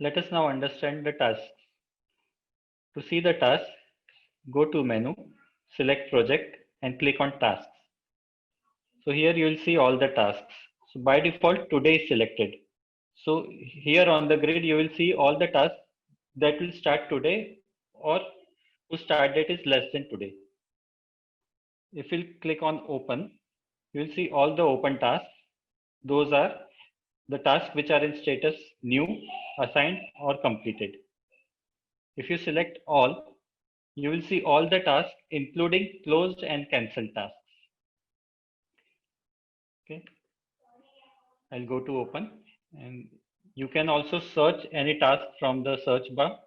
Let us now understand the task. To see the task, go to menu, select project and click on tasks. So here you will see all the tasks. So by default, today is selected. So here on the grid, you will see all the tasks that will start today or whose start date is less than today. If you click on open, you will see all the open tasks. Those are the tasks which are in status new, assigned or completed. If you select all, you will see all the tasks including closed and cancelled tasks. Okay, I'll go to open and you can also search any task from the search bar.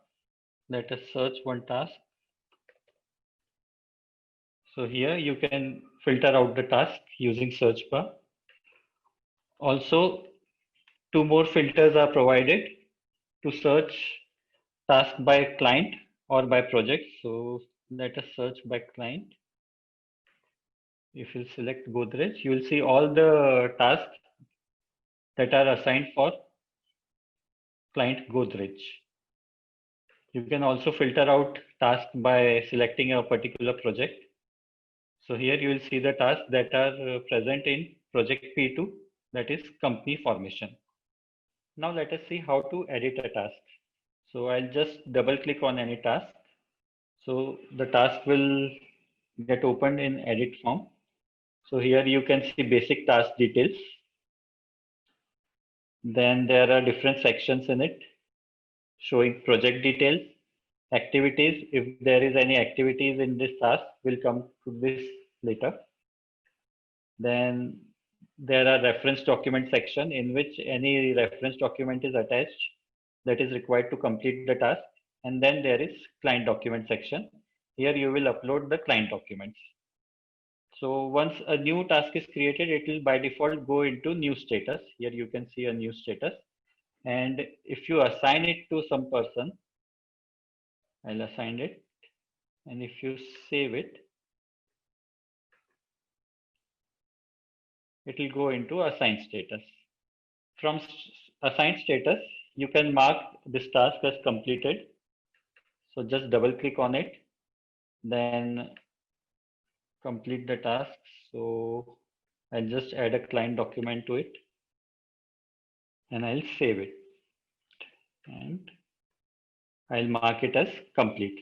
Let us search one task. So here you can filter out the task using search bar. Also, two more filters are provided to search task by client or by project. So let us search by client. If you select Godrej, you will see all the tasks that are assigned for client Godrej. You can also filter out tasks by selecting a particular project. So here you will see the tasks that are present in project P2, that is company formation. Now let us see how to edit a task. So I'll just double click on any task. So the task will get opened in edit form. So here you can see basic task details. Then there are different sections in it showing project details, activities. If there is any activities in this task, we'll come to this later. Then there are reference document section in which any reference document is attached that is required to complete the task. And then there is client document section. Here you will upload the client documents. So once a new task is created, it will by default go into new status. Here you can see a new status. And if you assign it to some person, I'll assign it. And if you save it, it will go into assigned status. From assigned status, you can mark this task as completed. So just double click on it, then complete the task. So I'll just add a client document to it and I'll save it. And I'll mark it as complete.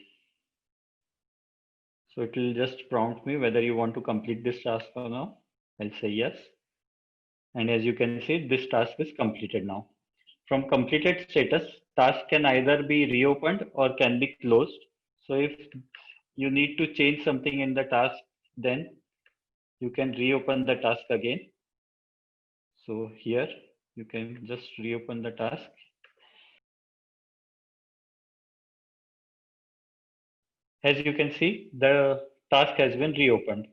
So it will just prompt me whether you want to complete this task or not. I'll say yes. And as you can see, this task is completed now. From completed status, task can either be reopened or can be closed. So if you need to change something in the task, then you can reopen the task again. So here you can just reopen the task. As you can see, the task has been reopened.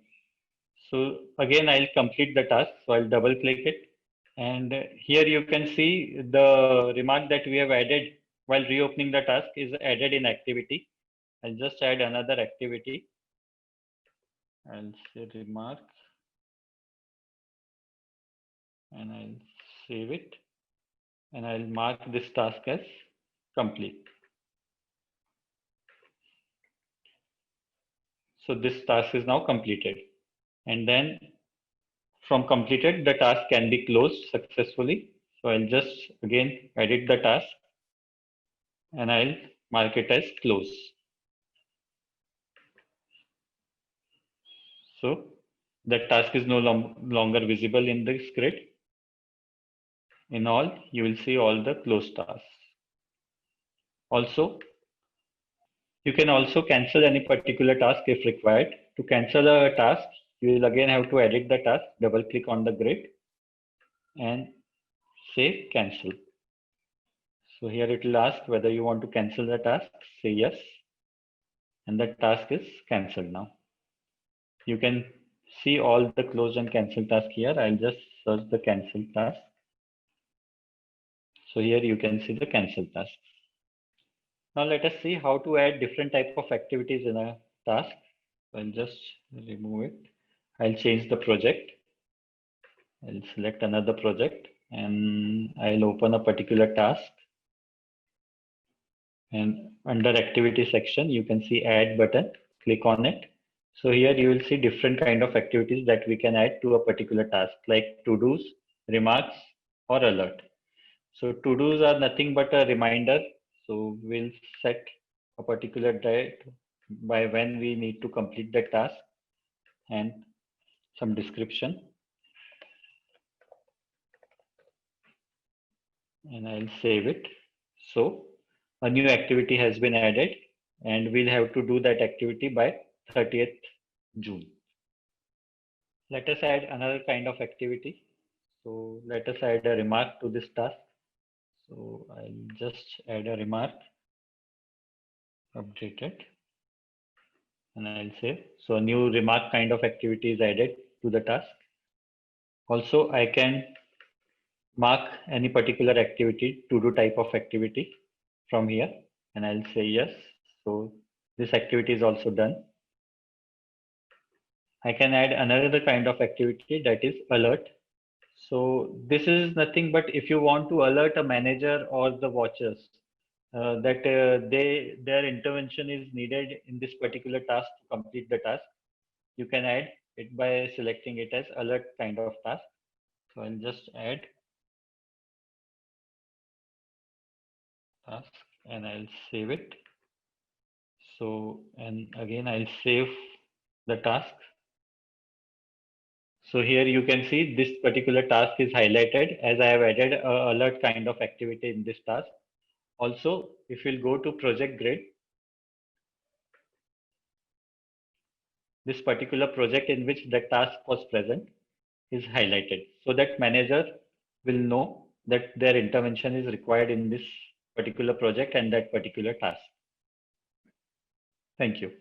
So again, I'll complete the task. So I'll double click it. And here you can see the remark that we have added while reopening the task is added in activity. I'll just add another activity. I'll say remark and I'll save it and I'll mark this task as complete. So this task is now completed. And then from completed, the task can be closed successfully. So I'll just again edit the task and I'll mark it as close. So that task is no longer visible in this grid. In all, you will see all the closed tasks. Also, you can also cancel any particular task if required. To cancel a task, you will again have to edit the task, double click on the grid and say cancel. So here it will ask whether you want to cancel the task, say yes, and the task is cancelled now. You can see all the closed and cancelled tasks here. I'll just search the cancel task. So here you can see the cancel task. Now let us see how to add different type of activities in a task. I'll just remove it. I'll change the project. I'll select another project and I'll open a particular task. And under activity section, you can see add button, click on it. So here you will see different kind of activities that we can add to a particular task, like to-dos, remarks, or alert. So to-dos are nothing but a reminder. So we'll set a particular date by when we need to complete the task and some description. And I'll save it. So a new activity has been added and we'll have to do that activity by 30th June. Let us add another kind of activity. So let us add a remark to this task. So I'll just add a remark, update it, and I'll save. So a new remark kind of activity is added to the task. Also, I can mark any particular activity, to-do type of activity from here, and I'll say yes. So this activity is also done. I can add another kind of activity, that is alert. So this is nothing but if you want to alert a manager or the watchers that their intervention is needed in this particular task to complete the task, you can add it by selecting it as alert kind of task. So I'll just add task and I'll save it. So, and again I'll save the task. So here you can see this particular task is highlighted as I have added a alert kind of activity in this task. Also, if we'll go to project grid, this particular project in which the task was present is highlighted so that manager will know that their intervention is required in this particular project and that particular task. Thank you.